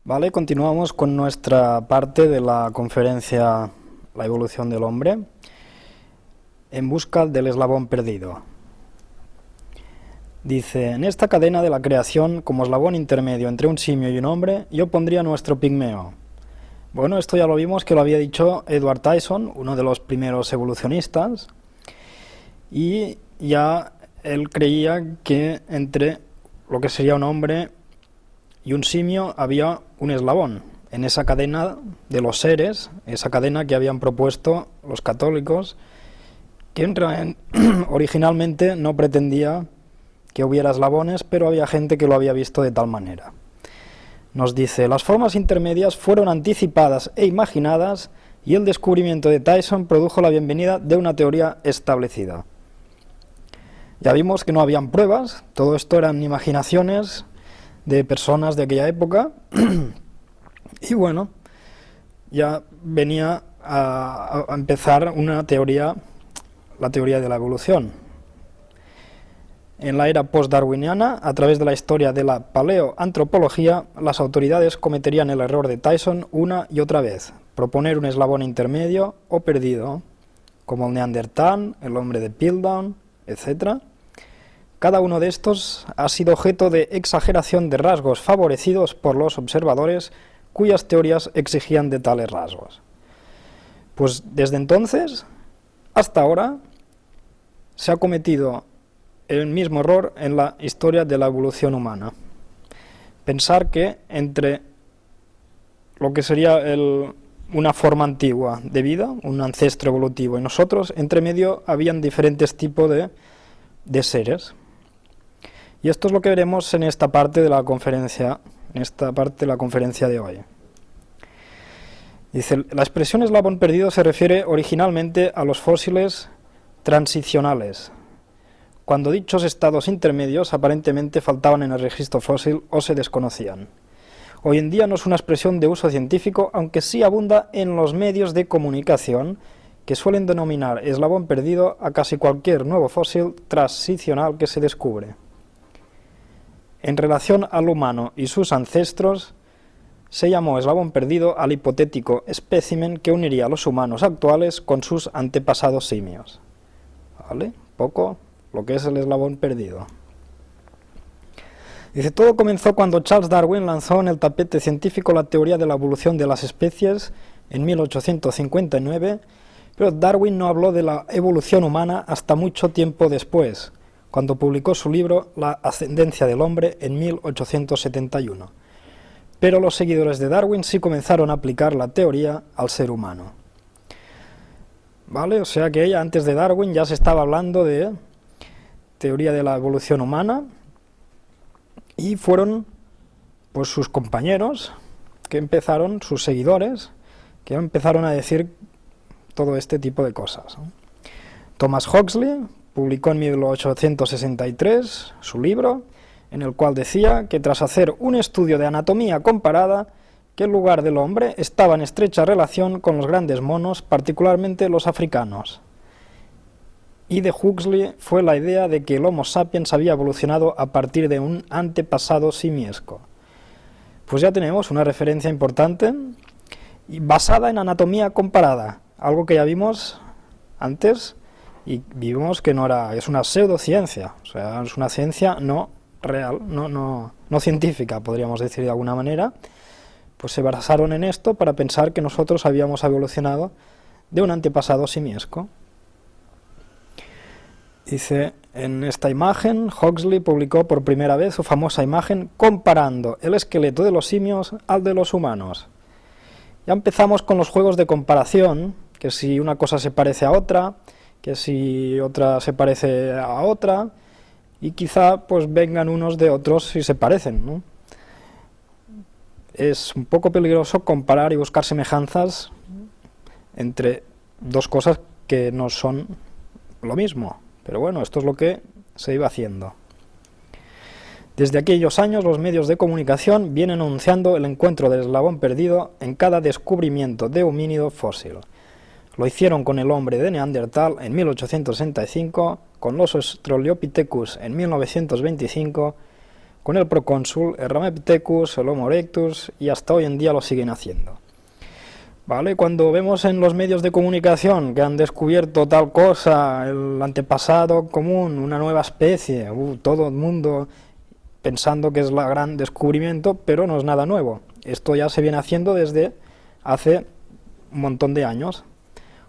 Vale, continuamos con nuestra parte de la conferencia La evolución del hombre, en busca del eslabón perdido. Dice, en esta cadena de la creación, como eslabón intermedio entre un simio y un hombre, yo pondría nuestro pigmeo. Bueno, esto ya lo vimos que lo había dicho Edward Tyson, uno de los primeros evolucionistas, y ya él creía que entre lo que sería un hombre y un simio había un eslabón en esa cadena de los seres, esa cadena que habían propuesto los católicos, que originalmente no pretendía que hubiera eslabones, pero había gente que lo había visto de tal manera. Nos dice, las formas intermedias fueron anticipadas e imaginadas y el descubrimiento de Tyson produjo la bienvenida de una teoría establecida. Ya vimos que no habían pruebas, todo esto eran imaginaciones de personas de aquella época y bueno, ya venía a empezar una teoría, la teoría de la evolución. En la era post-darwiniana, a través de la historia de la paleoantropología, las autoridades cometerían el error de Tyson una y otra vez, proponer un eslabón intermedio o perdido, como el Neandertal, el hombre de Piltdown, etc. Cada uno de estos ha sido objeto de exageración de rasgos favorecidos por los observadores cuyas teorías exigían de tales rasgos. Pues desde entonces hasta ahora se ha cometido el mismo error en la historia de la evolución humana. Pensar que entre lo que sería una forma antigua de vida, un ancestro evolutivo, y nosotros, entre medio, habían diferentes tipos de seres. Y esto es lo que veremos en esta parte de la conferencia, de hoy. Dice, la expresión eslabón perdido se refiere originalmente a los fósiles transicionales, cuando dichos estados intermedios aparentemente faltaban en el registro fósil o se desconocían. Hoy en día no es una expresión de uso científico, aunque sí abunda en los medios de comunicación, que suelen denominar eslabón perdido a casi cualquier nuevo fósil transicional que se descubre. En relación al humano y sus ancestros, se llamó eslabón perdido al hipotético espécimen que uniría a los humanos actuales con sus antepasados simios. ¿Vale? Poco lo que es el eslabón perdido. Dice, todo comenzó cuando Charles Darwin lanzó en el tapete científico la teoría de la evolución de las especies en 1859, pero Darwin no habló de la evolución humana hasta mucho tiempo después, cuando publicó su libro La ascendencia del hombre en 1871. Pero los seguidores de Darwin sí comenzaron a aplicar la teoría al ser humano. ¿Vale? O sea que antes de Darwin ya se estaba hablando de teoría de la evolución humana y fueron pues sus compañeros que empezaron, sus seguidores, que empezaron a decir todo este tipo de cosas. Thomas Huxley publicó en 1863 su libro, en el cual decía que tras hacer un estudio de anatomía comparada, que el lugar del hombre estaba en estrecha relación con los grandes monos, particularmente los africanos. Y de Huxley fue la idea de que el Homo sapiens había evolucionado a partir de un antepasado simiesco. Pues ya tenemos una referencia importante y basada en anatomía comparada, algo que ya vimos antes y vimos que es una pseudociencia, o sea, es una ciencia no real, no científica, podríamos decir de alguna manera. Pues se basaron en esto para pensar que nosotros habíamos evolucionado de un antepasado simiesco. Dice, en esta imagen, Huxley publicó por primera vez su famosa imagen comparando el esqueleto de los simios al de los humanos. Ya empezamos con los juegos de comparación, que si una cosa se parece a otra, que si otra se parece a otra, y quizá pues vengan unos de otros si se parecen, ¿no? Es un poco peligroso comparar y buscar semejanzas entre dos cosas que no son lo mismo. Pero bueno, esto es lo que se iba haciendo. Desde aquellos años los medios de comunicación vienen anunciando el encuentro del eslabón perdido en cada descubrimiento de homínido fósil. Lo hicieron con el hombre de Neandertal en 1865, con los Australopithecus en 1925, con el procónsul, el Ramapithecus, el Homo erectus, y hasta hoy en día lo siguen haciendo. ¿Vale? Cuando vemos en los medios de comunicación que han descubierto tal cosa, el antepasado común, una nueva especie, todo el mundo pensando que es el gran descubrimiento, pero no es nada nuevo. Esto ya se viene haciendo desde hace un montón de años.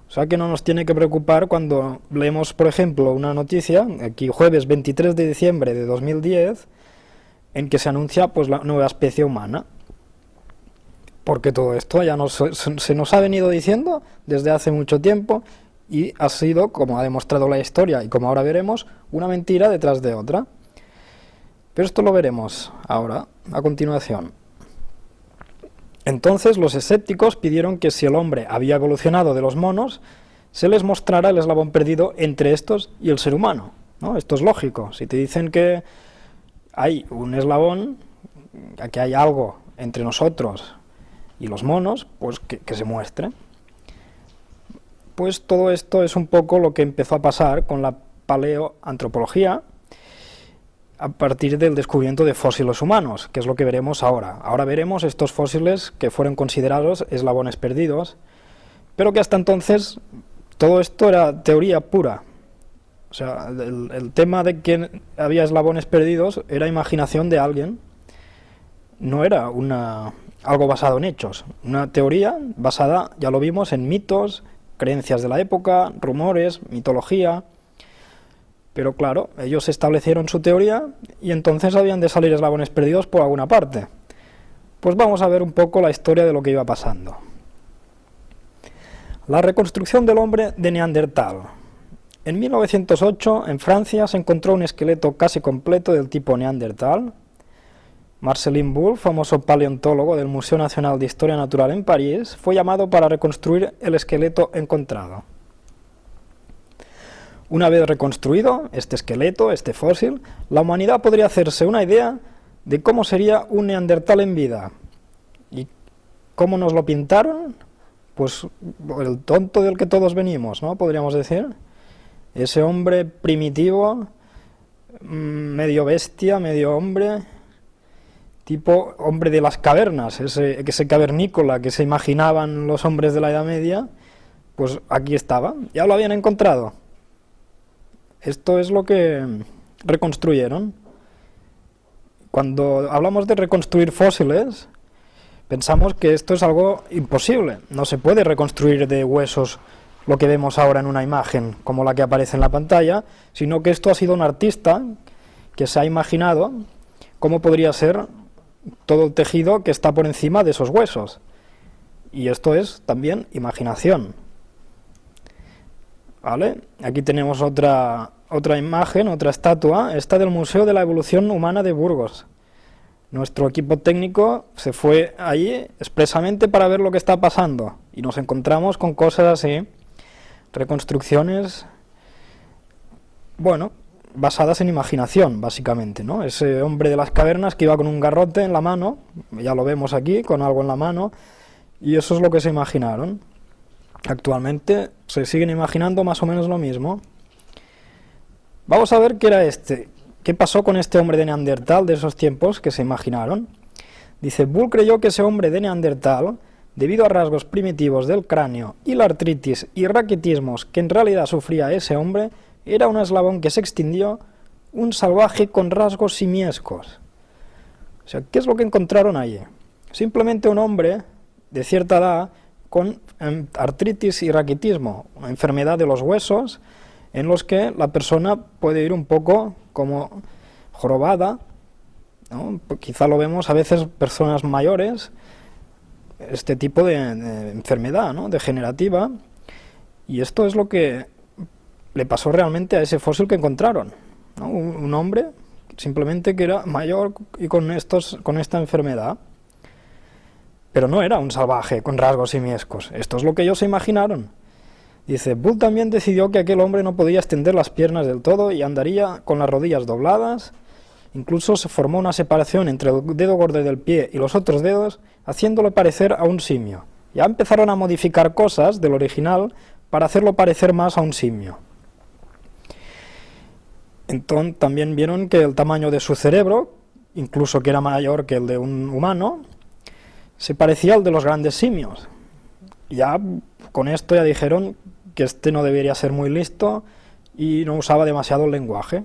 O sea que no nos tiene que preocupar cuando leemos, por ejemplo, una noticia, aquí jueves 23 de diciembre de 2010, en que se anuncia pues la nueva especie humana. Porque todo esto ya se nos ha venido diciendo desde hace mucho tiempo y ha sido, como ha demostrado la historia y como ahora veremos, una mentira detrás de otra. Pero esto lo veremos ahora, a continuación. Entonces los escépticos pidieron que si el hombre había evolucionado de los monos, se les mostrara el eslabón perdido entre estos y el ser humano, ¿no? Esto es lógico. Si te dicen que hay un eslabón, que hay algo entre nosotros y los monos, pues que se muestre. Pues todo esto es un poco lo que empezó a pasar con la paleoantropología a partir del descubrimiento de fósiles humanos, que es lo que veremos ahora. Ahora veremos estos fósiles que fueron considerados eslabones perdidos, pero que hasta entonces todo esto era teoría pura. O sea, el tema de que había eslabones perdidos era imaginación de alguien, no era algo basado en hechos, una teoría basada, ya lo vimos, en mitos, creencias de la época, rumores, mitología. Pero claro, ellos establecieron su teoría y entonces habían de salir eslabones perdidos por alguna parte. Pues vamos a ver un poco la historia de lo que iba pasando. La reconstrucción del hombre de Neandertal. En 1908, en Francia, se encontró un esqueleto casi completo del tipo Neandertal. Marcelin Bull, famoso paleontólogo del Museo Nacional de Historia Natural en París, fue llamado para reconstruir el esqueleto encontrado. Una vez reconstruido este esqueleto, este fósil, la humanidad podría hacerse una idea de cómo sería un neandertal en vida. ¿Y cómo nos lo pintaron? Pues el tonto del que todos venimos, ¿no? Podríamos decir. Ese hombre primitivo, medio bestia, medio hombre, tipo hombre de las cavernas, ese cavernícola que se imaginaban los hombres de la Edad Media, pues aquí estaba, ya lo habían encontrado. Esto es lo que reconstruyeron. Cuando hablamos de reconstruir fósiles, pensamos que esto es algo imposible. No se puede reconstruir de huesos lo que vemos ahora en una imagen, como la que aparece en la pantalla, sino que esto ha sido un artista que se ha imaginado cómo podría ser todo el tejido que está por encima de esos huesos. Y esto es también imaginación. ¿Vale? Aquí tenemos otra imagen, otra estatua, esta del Museo de la Evolución Humana de Burgos. Nuestro equipo técnico se fue allí expresamente para ver lo que está pasando y nos encontramos con cosas así, reconstrucciones, bueno, basadas en imaginación, básicamente, ¿no? Ese hombre de las cavernas que iba con un garrote en la mano, ya lo vemos aquí, con algo en la mano, y eso es lo que se imaginaron. Actualmente se siguen imaginando más o menos lo mismo. Vamos a ver qué era qué pasó con este hombre de Neandertal de esos tiempos que se imaginaron. Dice, Bull creyó que ese hombre de Neandertal, debido a rasgos primitivos del cráneo y la artritis y raquitismos que en realidad sufría ese hombre, era un eslabón que se extinguió, un salvaje con rasgos simiescos. O sea, ¿qué es lo que encontraron allí? Simplemente un hombre de cierta edad con artritis y raquitismo, una enfermedad de los huesos en los que la persona puede ir un poco como jorobada, ¿no? Quizá lo vemos a veces personas mayores, este tipo de enfermedad, ¿no? Degenerativa, y esto es lo que le pasó realmente a ese fósil que encontraron, ¿no? Un hombre simplemente que era mayor y con esta enfermedad. Pero no era un salvaje con rasgos simiescos. Esto es lo que ellos se imaginaron. Dice, Bull también decidió que aquel hombre no podía extender las piernas del todo y andaría con las rodillas dobladas. Incluso se formó una separación entre el dedo gordo del pie y los otros dedos, haciéndolo parecer a un simio. Ya empezaron a modificar cosas del original para hacerlo parecer más a un simio. Entonces también vieron que el tamaño de su cerebro incluso que era mayor que el de un humano, se parecía al de los grandes simios. Ya con esto ya dijeron que este no debería ser muy listo y no usaba demasiado el lenguaje.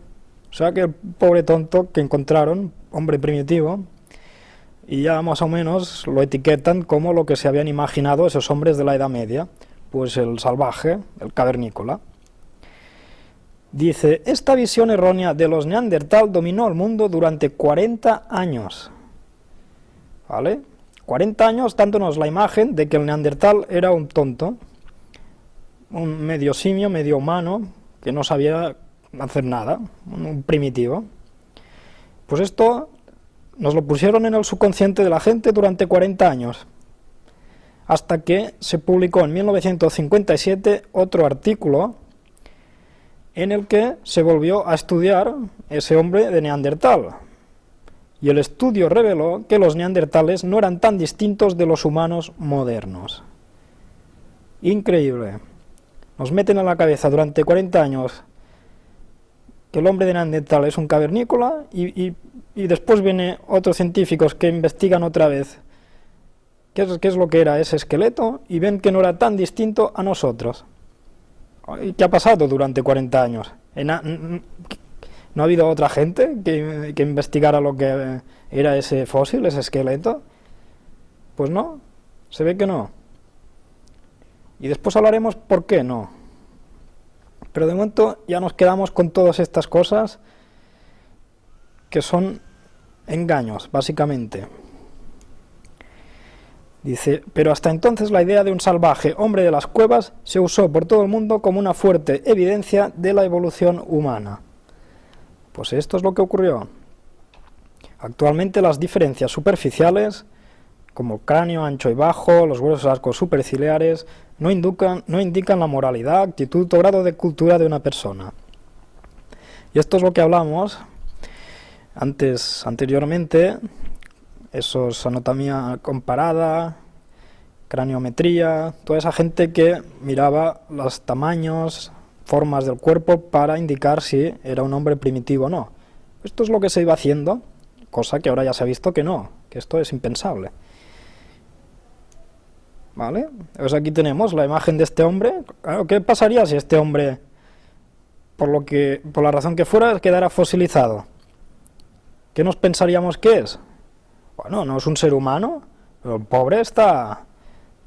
O sea que el pobre tonto que encontraron, hombre primitivo, y ya más o menos lo etiquetan como lo que se habían imaginado esos hombres de la Edad Media, pues el salvaje, el cavernícola. Dice, esta visión errónea de los neandertal dominó el mundo durante 40 años. ¿Vale? 40 años dándonos la imagen de que el neandertal era un tonto, un medio simio, medio humano, que no sabía hacer nada, un primitivo. Pues esto nos lo pusieron en el subconsciente de la gente durante 40 años, hasta que se publicó en 1957 otro artículo en el que se volvió a estudiar ese hombre de Neandertal. Y el estudio reveló que los neandertales no eran tan distintos de los humanos modernos. Increíble. Nos meten a la cabeza durante 40 años que el hombre de Neandertal es un cavernícola y después vienen otros científicos que investigan otra vez qué es lo que era ese esqueleto y ven que no era tan distinto a nosotros. ¿Y qué ha pasado durante 40 años? ¿No ha habido otra gente que investigara lo que era ese fósil, ese esqueleto? Pues no, se ve que no. Y después hablaremos por qué no. Pero de momento ya nos quedamos con todas estas cosas que son engaños, básicamente. Dice, pero hasta entonces la idea de un salvaje hombre de las cuevas se usó por todo el mundo como una fuerte evidencia de la evolución humana. Pues esto es lo que ocurrió. Actualmente las diferencias superficiales, como el cráneo ancho y bajo, los huesos largos superciliares, no indican la moralidad, actitud o grado de cultura de una persona. Y esto es lo que hablamos anteriormente, esos anatomía comparada, craniometría, toda esa gente que miraba los tamaños, formas del cuerpo para indicar si era un hombre primitivo o no. Esto es lo que se iba haciendo, cosa que ahora ya se ha visto que no, que esto es impensable. ¿Vale? Pues aquí tenemos la imagen de este hombre. Claro, ¿qué pasaría si este hombre, por la razón que fuera, quedara fosilizado? ¿Qué nos pensaríamos que es? Bueno, no es un ser humano, pero el pobre está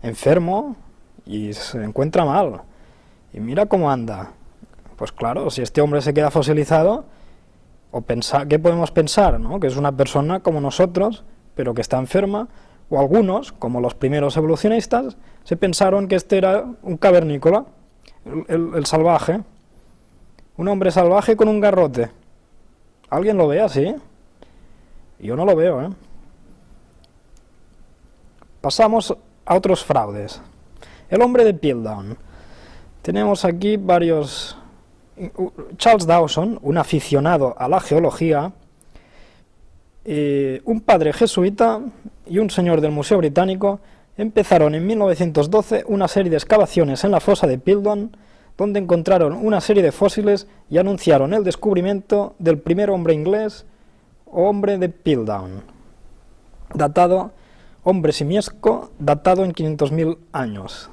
enfermo y se encuentra mal. Y mira cómo anda. Pues claro, si este hombre se queda fosilizado, ¿qué podemos pensar? ¿No? Que es una persona como nosotros, pero que está enferma. O algunos, como los primeros evolucionistas, se pensaron que este era un cavernícola, el salvaje. Un hombre salvaje con un garrote. ¿Alguien lo ve así? Yo no lo veo, ¿eh? Pasamos a otros fraudes. El hombre de Piltdown. Tenemos aquí varios... Charles Dawson, un aficionado a la geología, un padre jesuita y un señor del Museo Británico empezaron en 1912 una serie de excavaciones en la fosa de Piltdown, donde encontraron una serie de fósiles y anunciaron el descubrimiento del primer hombre inglés, hombre de Piltdown, hombre simiesco, datado en 500.000 años,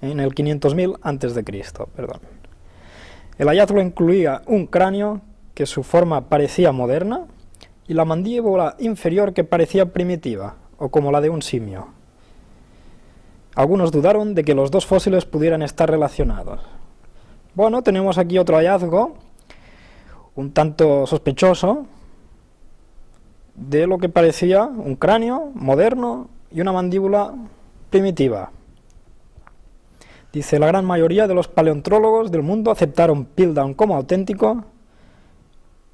en el 500.000 antes de Cristo, perdón. El hallazgo incluía un cráneo que su forma parecía moderna y la mandíbula inferior que parecía primitiva, o como la de un simio. Algunos dudaron de que los dos fósiles pudieran estar relacionados. Bueno, tenemos aquí otro hallazgo, un tanto sospechoso, de lo que parecía un cráneo moderno y una mandíbula primitiva. Dice, la gran mayoría de los paleontólogos del mundo aceptaron Piltdown como auténtico,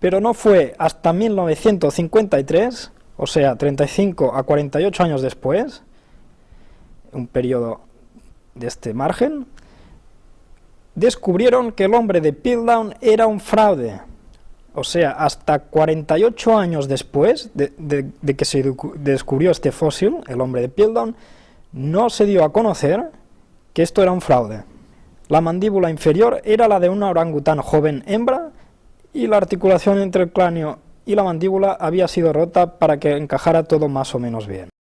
pero no fue hasta 1953, o sea, 35 a 48 años después, un periodo de este margen, descubrieron que el hombre de Piltdown era un fraude. O sea, hasta 48 años después de que se descubrió este fósil, el hombre de Piltdown, no se dio a conocer que esto era un fraude. La mandíbula inferior era la de una orangután joven hembra y la articulación entre el cráneo y la mandíbula había sido rota para que encajara todo más o menos bien.